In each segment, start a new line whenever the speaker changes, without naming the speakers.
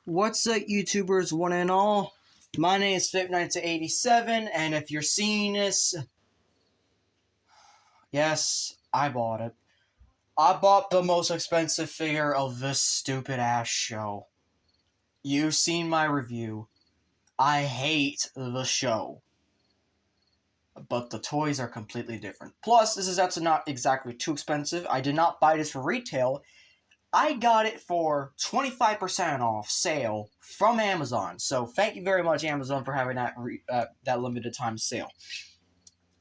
What's up, YouTubers, one and all? My name is Fit1987, and if you're seeing this, yes, I bought it. I bought the most expensive figure of this stupid-ass show. You've seen my review. I hate the show. But the toys are completely different. Plus, this is actually not exactly too expensive. I did not buy this for retail. I got it for 25% off sale from Amazon. So thank you very much, Amazon, for having that limited time sale.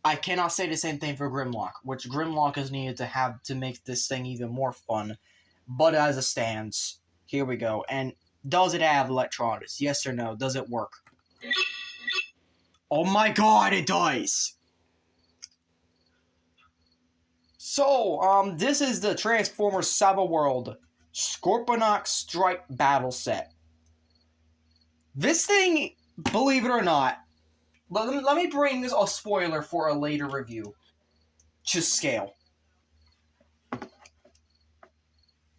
I cannot say the same thing for Grimlock, which Grimlock is needed to have to make this thing even more fun. But as it stands, here we go. And does it have electronics? Yes or no? Does it work? Oh my god, it does! So, this is the Transformers Cyberworld Scorponok Strike Battle Set. This thing, believe it or not, let me bring this a spoiler for a later review. To scale.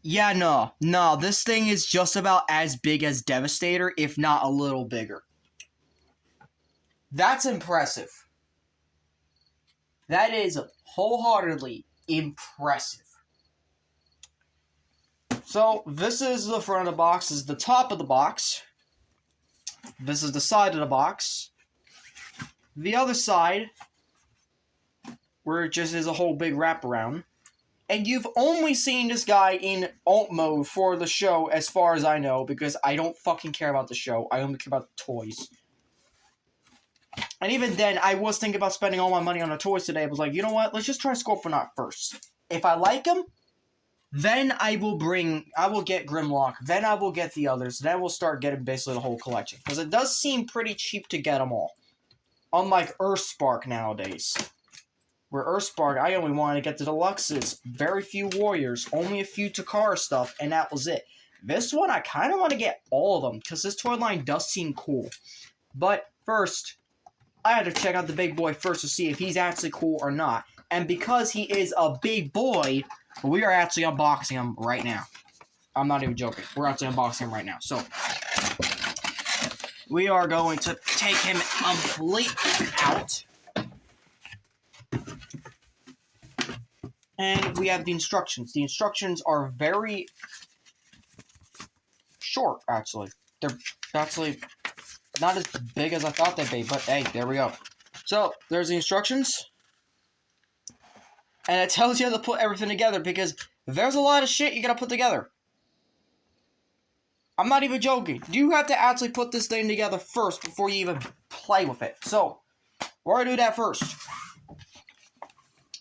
Yeah, no, this thing is just about as big as Devastator, if not a little bigger. That's impressive. That is wholeheartedly impressive. So, this is the front of the box. This is the top of the box. This is the side of the box. The other side, where it just is a whole big wraparound. And you've only seen this guy in alt mode for the show, as far as I know, because I don't fucking care about the show. I only care about the toys. And even then, I was thinking about spending all my money on the toys today. I was like, you know what? Let's just try Scorponok first. If I like him, then I will get Grimlock. Then I will get the others. Then we'll start getting basically the whole collection. Because it does seem pretty cheap to get them all. Unlike Earthspark nowadays. Where Earthspark, I only wanted to get the deluxes. Very few warriors. Only a few Takara stuff. And that was it. This one, I kind of want to get all of them. Because this toy line does seem cool. But first, I had to check out the big boy first to see if he's actually cool or not. And because he is a big boy, we are actually unboxing him right now. I'm not even joking. We're actually unboxing him right now. So, we are going to take him completely out. And we have the instructions. The instructions are very short, actually. They're actually not as big as I thought they'd be, but hey, there we go. So, there's the instructions. And it tells you how to put everything together, because there's a lot of shit you gotta put together. I'm not even joking. You have to actually put this thing together first before you even play with it. So, we're gonna do that first.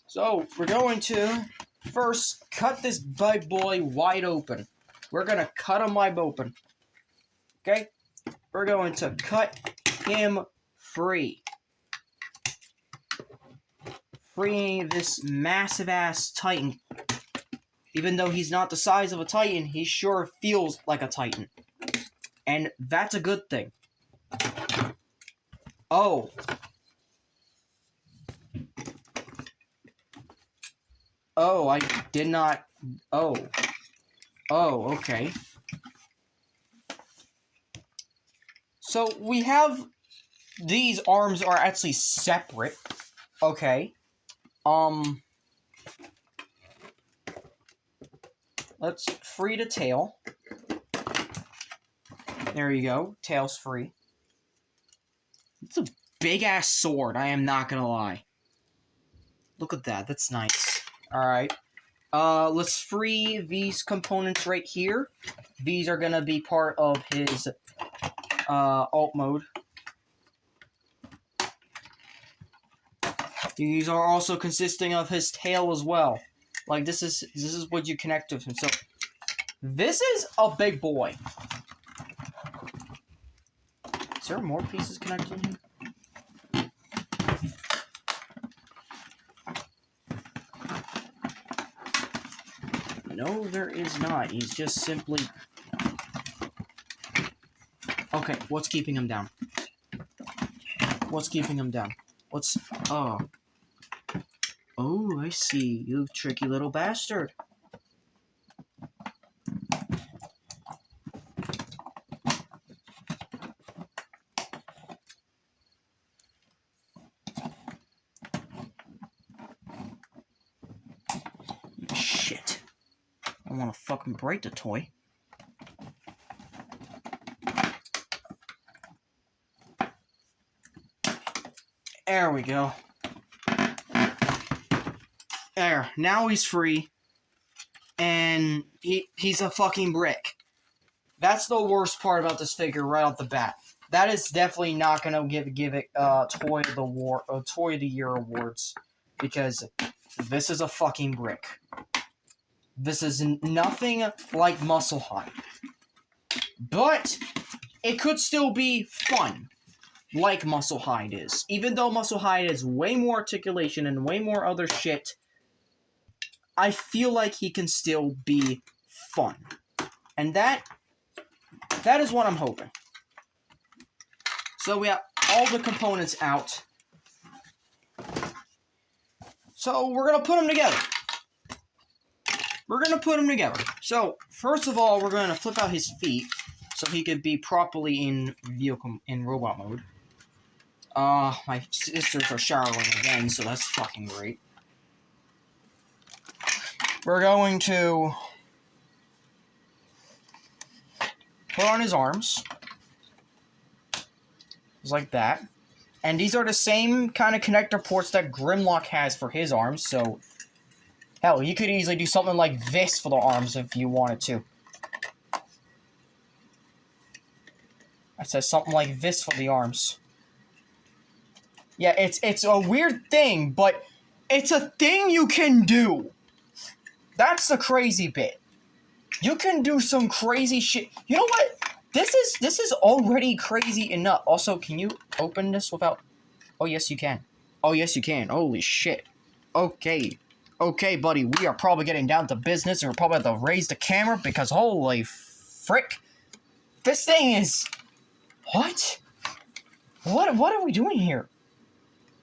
So, we're going to first cut this big boy wide open. We're gonna cut him wide open. Okay? We're going to cut him free. Freeing this massive-ass Titan. Even though he's not the size of a Titan, he sure feels like a Titan. And that's a good thing. Oh. Oh, I did not... Oh. Oh, okay. So, we have... These arms are actually separate. Okay. Let's free the tail. There you go. Tail's free. It's a big-ass sword, I am not gonna lie. Look at that. That's nice. Alright. Let's free these components right here. These are gonna be part of his, alt mode. These are also consisting of his tail as well. Like, this is what you connect to him. So, this is a big boy. Is there more pieces connected to him? No, there is not. He's just simply... Okay, what's keeping him down? What's keeping him down? What's... Oh. Oh, I see. You tricky little bastard. want to fucking break the toy. There we go. There. Now he's free. And he's a fucking brick. That's the worst part about this figure right off the bat. That is definitely not gonna give it Toy of the Year awards, because this is a fucking brick. This is nothing like Muscle High, but it could still be fun, like Muscle Hide is. Even though Muscle Hide has way more articulation and way more other shit, I feel like he can still be fun, and that is what I'm hoping. So we have all the components out. So we're going to put them together. So, first of all, we're going to flip out his feet so he could be properly in robot mode. My sisters are showering again, so that's fucking great. We're going to put on his arms. Just like that. And these are the same kind of connector ports that Grimlock has for his arms, so hell, you could easily do something like this for the arms if you wanted to. I said something like this for the arms. Yeah, it's a weird thing, but it's a thing you can do. That's the crazy bit. You can do some crazy shit. You know what? This is already crazy enough. Also, can you open this without... Oh, yes, you can. Oh, yes, you can. Holy shit. Okay. Okay, buddy, we are probably getting down to business, and we're probably have to raise the camera, because holy frick. This thing is... What? What are we doing here?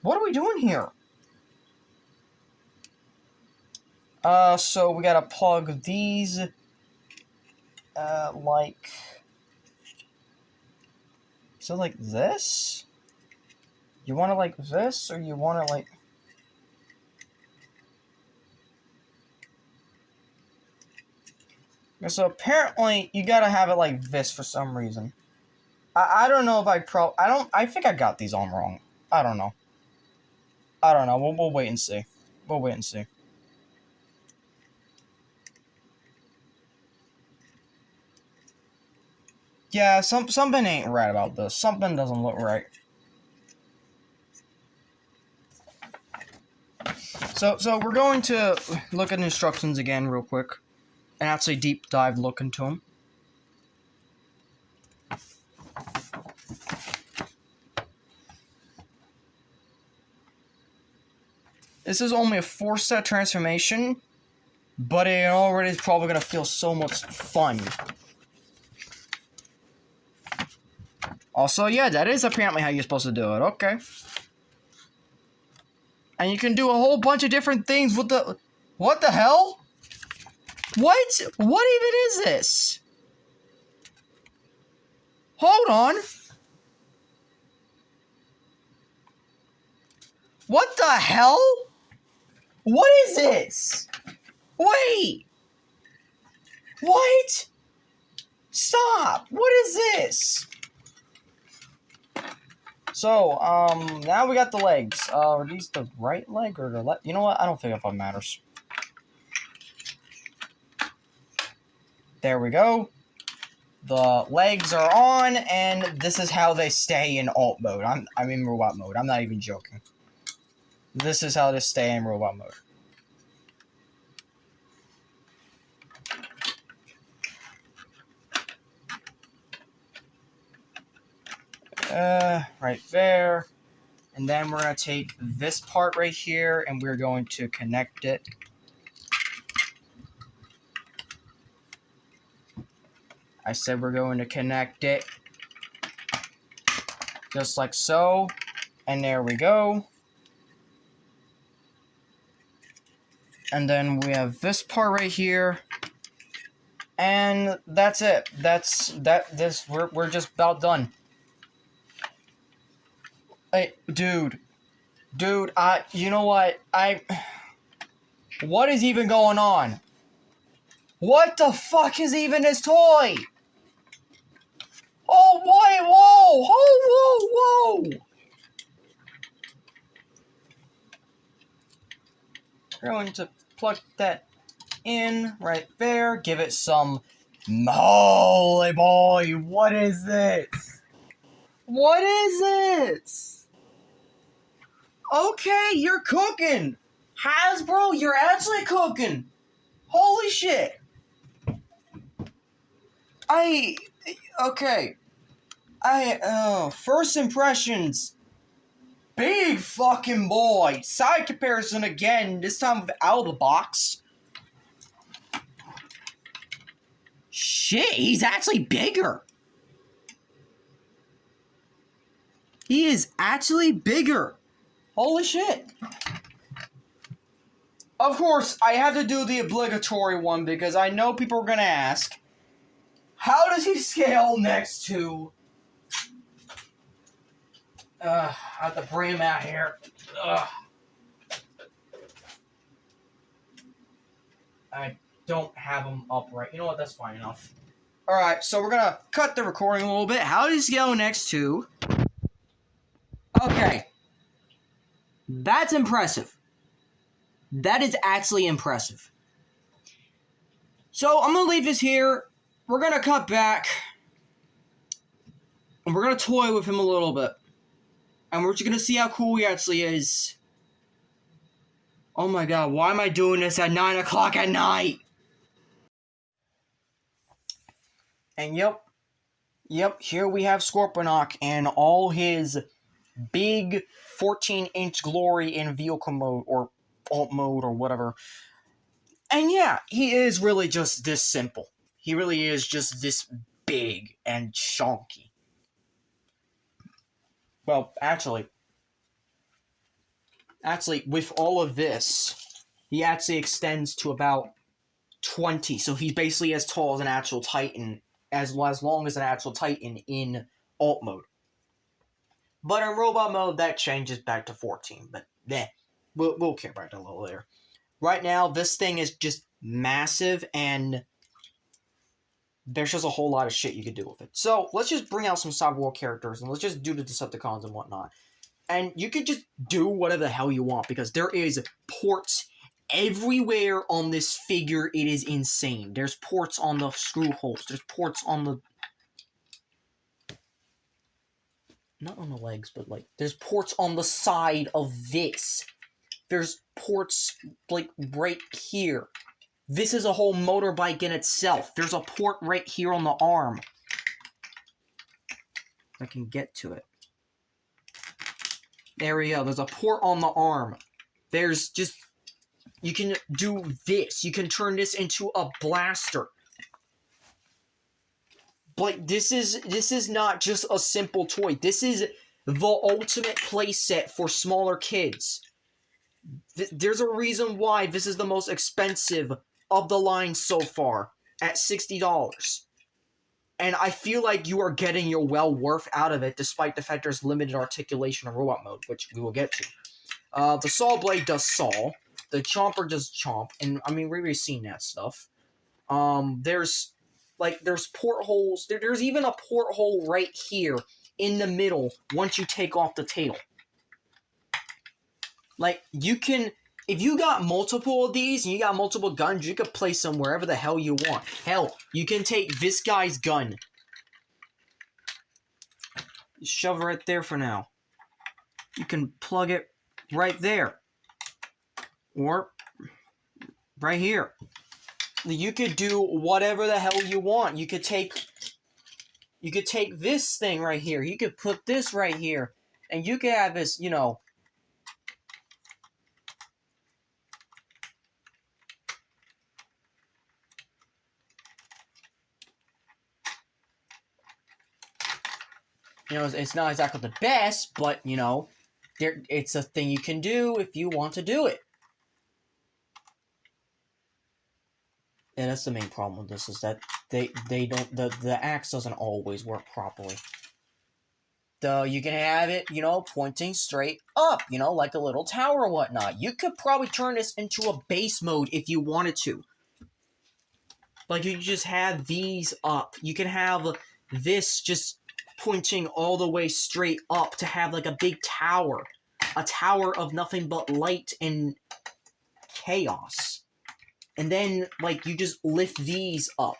What are we doing here? So we gotta plug these... like... So, like this? You want it like this, or you want it like... So, apparently, you gotta have it like this for some reason. I don't know if I think I got these on wrong. I don't know. We'll wait and see. Yeah, something ain't right about this. Something doesn't look right. So we're going to look at instructions again real quick, and actually deep dive look into them. This is only a 4-step transformation, but it already is probably going to feel so much fun. Also, yeah, that is apparently how you're supposed to do it. Okay. And you can do a whole bunch of different things with the... What the hell? What? What even is this? Hold on. What the hell? What is this? Wait. What? Stop. What is this? So, now we got the legs. Are these the right leg or the left? You know what? I don't think it matters. There we go. The legs are on, and this is how they stay in alt mode. I'm in robot mode. I'm not even joking. This is how they stay in robot mode. Right there. And then we're going to take this part right here, and we're going to connect it. I said we're going to connect it. Just like so. And there we go. And then we have this part right here. And that's it. We're just about done. Hey, dude, you know what? What is even going on? What the fuck is even this toy? Oh, wait, whoa! Oh, whoa, whoa! We're going to plug that in right there. Give it some... Holy boy, what is this? What is it? Okay, you're cooking. Hasbro, you're actually cooking. Holy shit. Okay. First impressions. Big fucking boy. Side comparison again, this time without the box. Shit, he's actually bigger. He is actually bigger. Holy shit. Of course, I have to do the obligatory one because I know people are gonna ask, how does he scale next to... I have to bring him out here. I don't have him upright. You know what? That's fine enough. Alright, so we're gonna cut the recording a little bit. How does he scale next to... Okay. That's impressive. That is actually impressive. So, I'm gonna leave this here. We're gonna cut back. And we're gonna toy with him a little bit. And we're just gonna see how cool he actually is. Oh my god, why am I doing this at 9 o'clock at night? And yep, here we have Scorponok and all his big 14-inch glory in vehicle mode, or alt mode, or whatever. And yeah, he is really just this simple. He really is just this big and chunky. Well, actually, with all of this, he actually extends to about 20. So he's basically as tall as an actual Titan, as long as an actual Titan in alt mode. But in robot mode, that changes back to 14. But we'll care about that a little later. Right now, this thing is just massive, and there's just a whole lot of shit you could do with it. So, let's just bring out some Cyberworld characters, and let's just do the Decepticons and whatnot. And you can just do whatever the hell you want, because there is ports everywhere on this figure. It is insane. There's ports on the screw holes. There's ports on the... Not on the legs, but, like, there's ports on the side of this. There's ports, like, right here. This is a whole motorbike in itself. There's a port right here on the arm. I can get to it. There we go. There's a port on the arm. There's just... You can do this. You can turn this into a blaster. Like, this is not just a simple toy. This is the ultimate playset for smaller kids. There's a reason why this is the most expensive of the line so far, at $60. And I feel like you are getting your well worth out of it, despite the fact there's limited articulation in robot mode, which we will get to. The saw blade does saw. The chomper does chomp. And, I mean, we've already seen that stuff. There's portholes. There's even a porthole right here in the middle once you take off the tail. Like, you can... If you got multiple of these, and you got multiple guns, you could place them wherever the hell you want. Hell, you can take this guy's gun. Shove it right there for now. You can plug it right there. Or right here. You could do whatever the hell you want. You could take this thing right here. You could put this right here. And you could have this, you know... You know, it's not exactly the best, but, you know, it's a thing you can do if you want to do it. And that's the main problem with this, is that they don't, the axe doesn't always work properly. You can have it, you know, pointing straight up, you know, like a little tower or whatnot. You could probably turn this into a base mode if you wanted to. Like, you just have these up. You can have this just pointing all the way straight up to have, like, a big tower. A tower of nothing but light and chaos. And then, like, you just lift these up.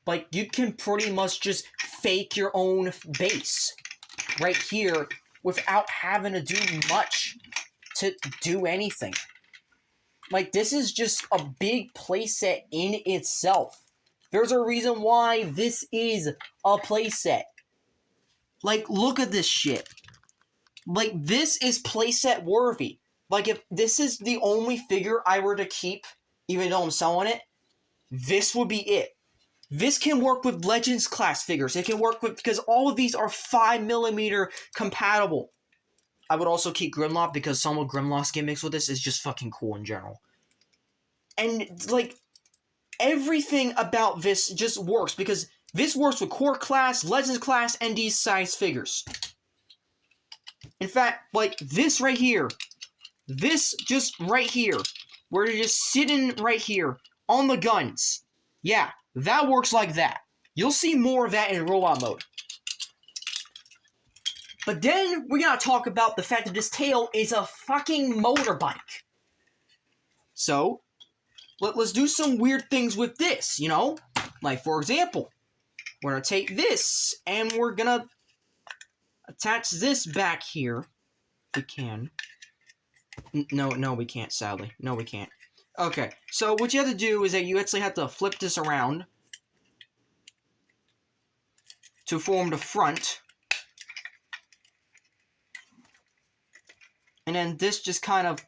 Like, you can pretty much just fake your own base right here without having to do much to do anything. Like, this is just a big playset in itself. There's a reason why this is a playset. Like, look at this shit. Like, this is playset worthy. Like, if this is the only figure I were to keep, even though I'm selling it, this would be it. This can work with Legends class figures. It can work with, because all of these are 5mm compatible. I would also keep Grimlock, because some of Grimlock's gimmicks with this is just fucking cool in general. And, like, everything about this just works, because this works with Core class, Legends class, and these size figures. In fact, like, this right here, this just right here, where you're just sitting right here on the guns. Yeah, that works like that. You'll see more of that in rollout mode. But then we gotta talk about the fact that this tail is a fucking motorbike. So, let's do some weird things with this, you know? Like, for example, we're gonna take this, and we're gonna attach this back here. We can. No, we can't, sadly. No, we can't. Okay, so what you have to do is that you actually have to flip this around to form the front. And then this just kind of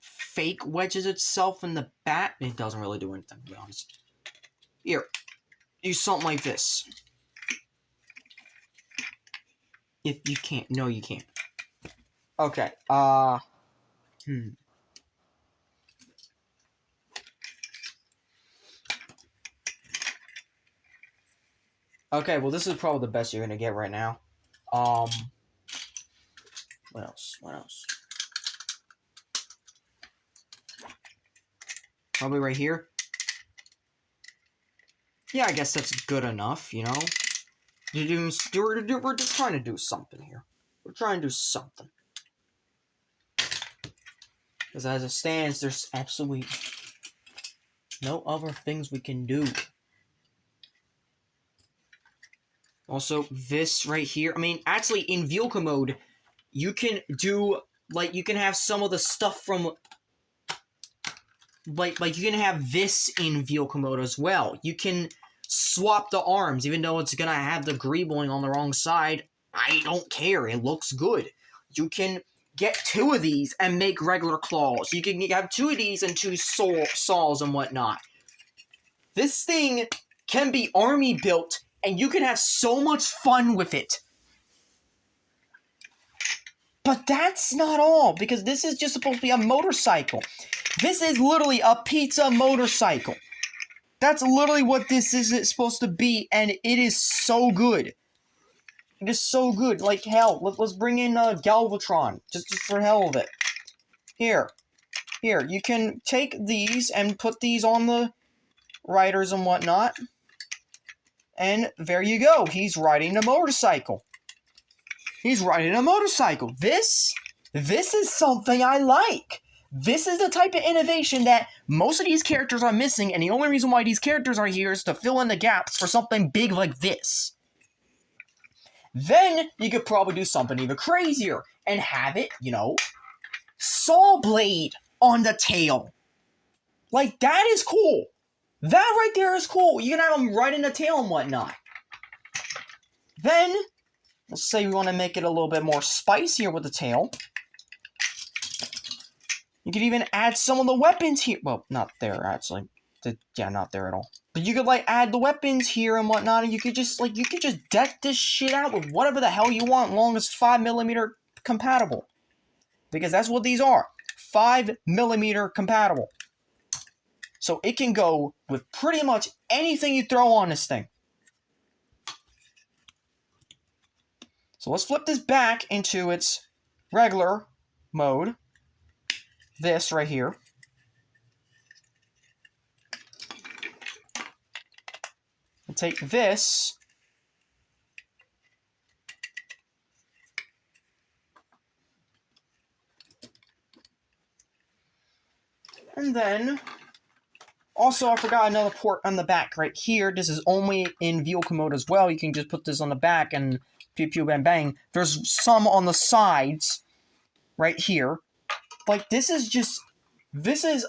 fake wedges itself in the back. It doesn't really do anything, to be honest. Here, use something like this. If you can't. No, you can't. Okay, Okay, well, this is probably the best you're gonna get right now. What else? Probably right here. Yeah, I guess that's good enough, you know? We're just trying to do something here. We're trying to do something. Because as it stands, there's absolutely no other things we can do. Also, this right here, I mean, actually, in vehicle mode, you can do, like, you can have some of the stuff from, like you can have this in vehicle mode as well. You can swap the arms, even though it's gonna have the greebling on the wrong side. I don't care, it looks good. You can get 2 of these and make regular claws. You can have 2 of these and 2 saws and whatnot. This thing can be army built, and you can have so much fun with it. But that's not all, because this is just supposed to be a motorcycle. This is literally a pizza motorcycle. That's literally what this is supposed to be, and it is so good. It is so good. Like, hell, let's bring in Galvatron, just for hell of it. Here, you can take these and put these on the riders and whatnot. And there you go. He's riding a motorcycle. This is something I like. This is the type of innovation that most of these characters are missing, and the only reason why these characters are here is to fill in the gaps for something big like this. Then you could probably do something even crazier and have it, you know, saw blade on the tail. Like, that is cool. That right there is cool. You can have them right in the tail and whatnot. Then, let's say we want to make it a little bit more spicier with the tail. You could even add some of the weapons here. Well, not there, actually. Yeah, not there at all. But you could, like, add the weapons here and whatnot, and you could just deck this shit out with whatever the hell you want, as long as 5mm compatible. Because that's what these are. 5mm compatible. So it can go with pretty much anything you throw on this thing. So let's flip this back into its regular mode. This right here. take this. And then, also I forgot another port on the back right here. This is only in vehicle mode as well. You can just put this on the back and pew pew bang bang. There's some on the sides right here. Like, this is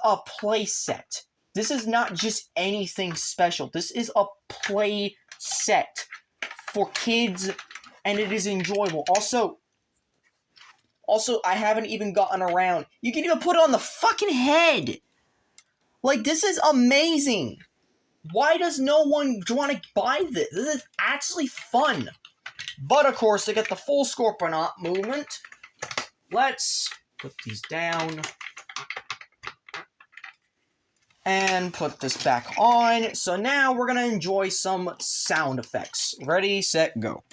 a play set. This is not just anything special. This is a play set for kids, and it is enjoyable. Also, I haven't even gotten around. You can even put it on the fucking head. Like, this is amazing. Why does no one want to buy this? This is actually fun. But, of course, to get the full Scorponok movement, let's put these down. And put this back on. So now we're going to enjoy some sound effects. Ready, set, go.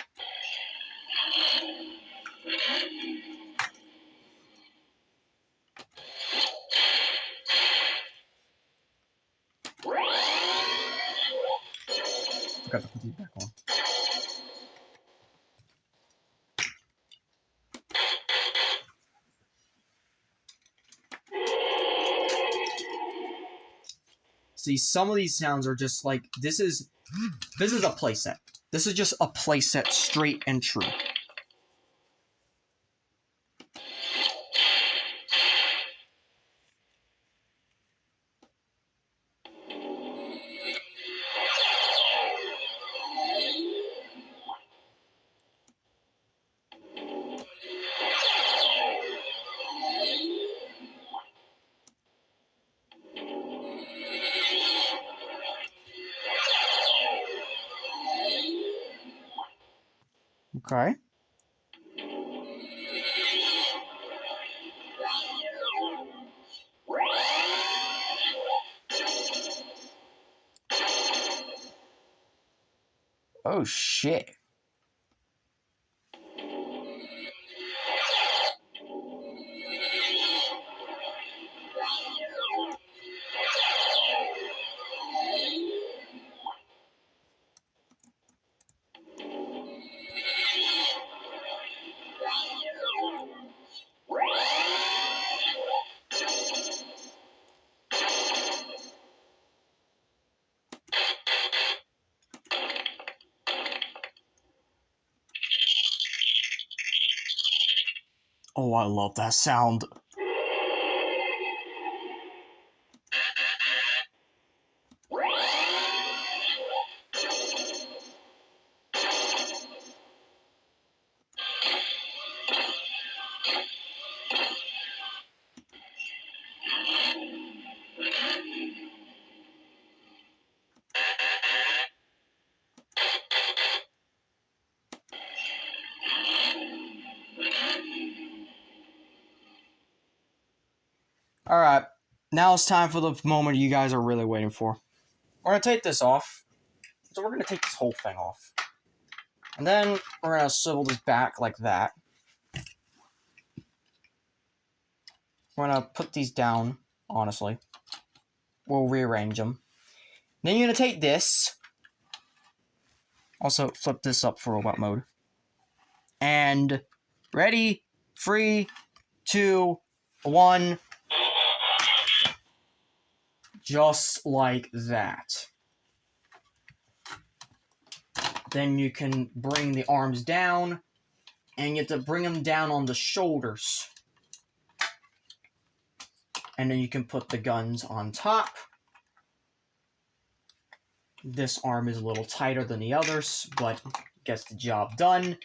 Forgot to put these back on. See, some of these sounds are just like, this is a playset. This is just a playset, straight and true. Okay. Oh shit. Oh, I love that sound. Alright, now it's time for the moment you guys are really waiting for. We're going to take this off. So we're going to take this whole thing off. And then we're going to swivel this back like that. We're going to put these down, honestly. We'll rearrange them. Then you're going to take this. Also, flip this up for robot mode. And ready, 3, 2, 1. Just like that. Then you can bring the arms down, and you have to bring them down on the shoulders. And then you can put the guns on top. This arm is a little tighter than the others, but gets the job done.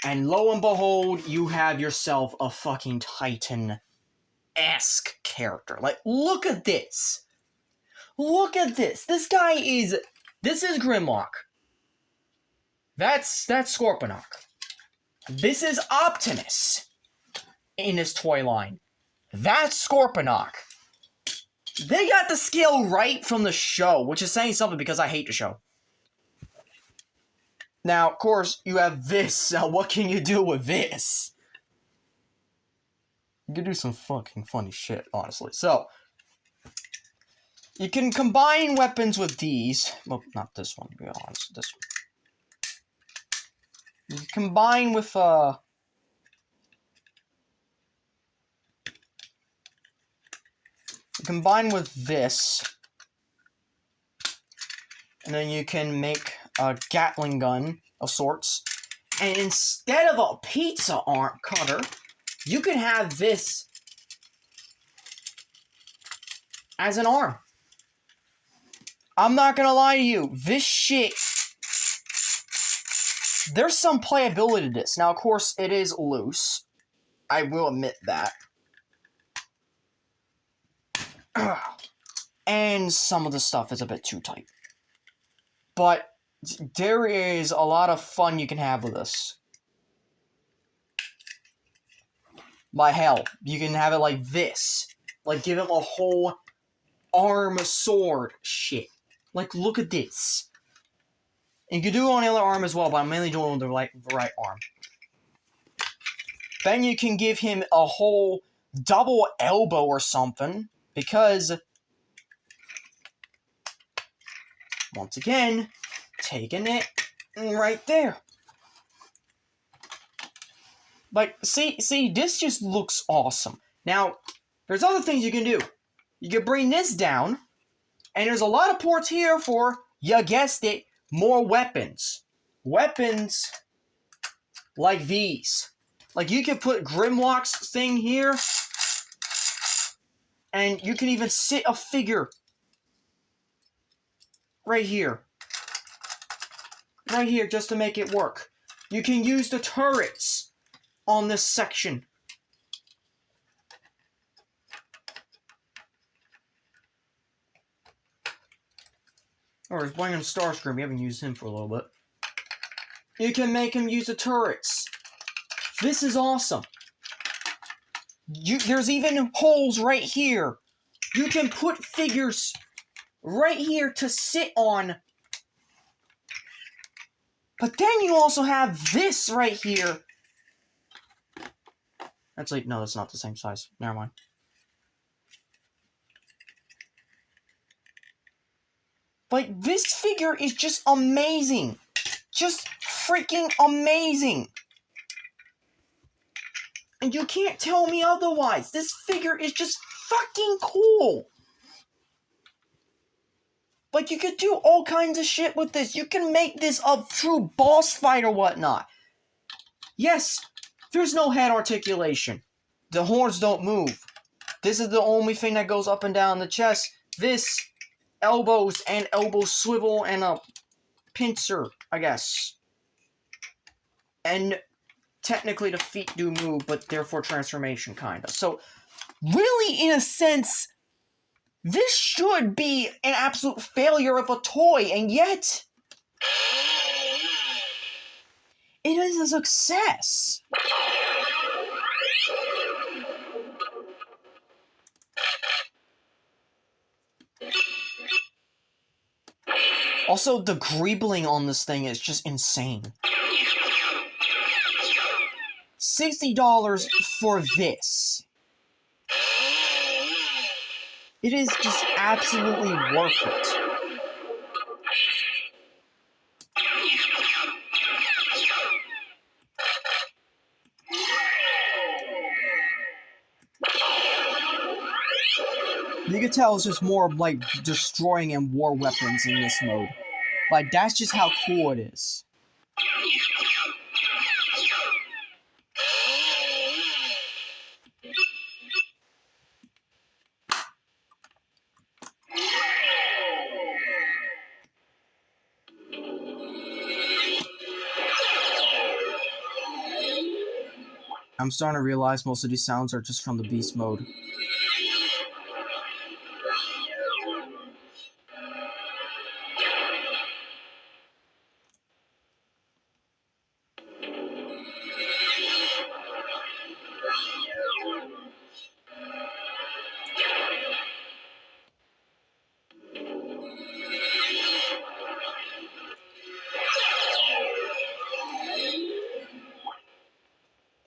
And lo and behold, you have yourself a fucking Titan-esque character. Like, look at this. Look at this. This is Grimlock. That's Scorponok. This is Optimus in his toy line. That's Scorponok. They got the scale right from the show, which is saying something because I hate the show. Now, of course, you have this. Now, what can you do with this? You can do some fucking funny shit, honestly. So, You can combine weapons with these. Well, not this one, to be honest. This one. You can combine with, this. And then you can make a Gatling gun of sorts. And instead of a pizza arm cutter, you can have this as an arm. I'm not gonna lie to you, this shit, there's some playability to this. Now, of course, it is loose. I will admit that. And some of the stuff is a bit too tight. But there is a lot of fun you can have with this. By hell, you can have it like this. Like, give him a whole arm sword shit. Like, look at this. And you can do it on the other arm as well, but I'm mainly doing it on the right arm. Then you can give him a whole double elbow or something, because, once again, taking it right there. Like, see, this just looks awesome. Now, there's other things you can do. You can bring this down, and there's a lot of ports here for, you guessed it, more weapons. Weapons like these. Like, you can put Grimlock's thing here, and you can even sit a figure right here. Right here, just to make it work. You can use the turrets on this section. Or he's playing on Starscream, we haven't used him for a little bit. You can make him use the turrets. This is awesome. There's even holes right here. You can put figures right here to sit on. But then you also have this right here. Actually, no, that's not the same size. Never mind. Like, this figure is just amazing. Just freaking amazing. And you can't tell me otherwise. This figure is just fucking cool. Like, you could do all kinds of shit with this. You can make this a true boss fight or whatnot. Yes, there's no head articulation. The horns don't move. This is the only thing that goes up and down the chest. This, elbows and elbow swivel and a pincer, I guess. And technically the feet do move, but therefore transformation, kinda. So, really, in a sense, this should be an absolute failure of a toy, and yet, it is a success. Also, the greebling on this thing is just insane. $60 for this. It is just absolutely worth it. You can tell it's just more of, like, destroying and war weapons in this mode. Like, that's just how cool it is. I'm starting to realize most of these sounds are just from the beast mode.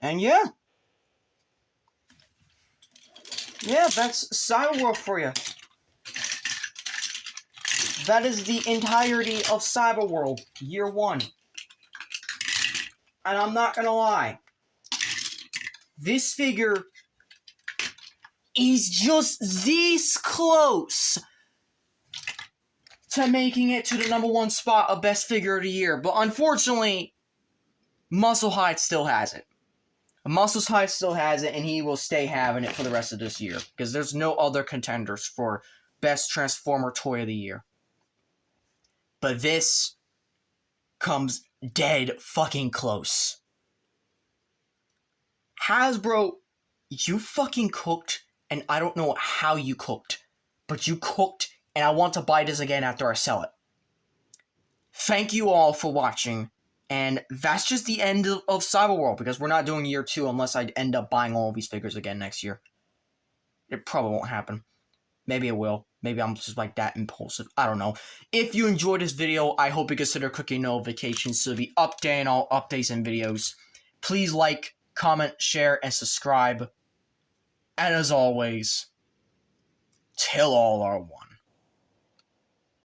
And yeah, that's Cyberworld for you. That is the entirety of Cyberworld Year 1. And I'm not gonna lie, this figure is just this close to making it to the #1 spot of Best Figure of the Year. But unfortunately, Muscle Hide still has it. Muscle Hide still has it, and he will stay having it for the rest of this year. Because there's no other contenders for Best Transformer Toy of the Year. But this comes dead fucking close. Hasbro, you fucking cooked, and I don't know how you cooked, but you cooked, and I want to buy this again after I sell it. Thank you all for watching, and that's just the end of Cyberworld, because we're not doing Year 2 unless I end up buying all of these figures again next year. It probably won't happen. Maybe it will. Maybe I'm just like that impulsive. I don't know. If you enjoyed this video, I hope you consider clicking notifications so be updating all updates and videos. Please like, comment, share, and subscribe. And as always, till all are one.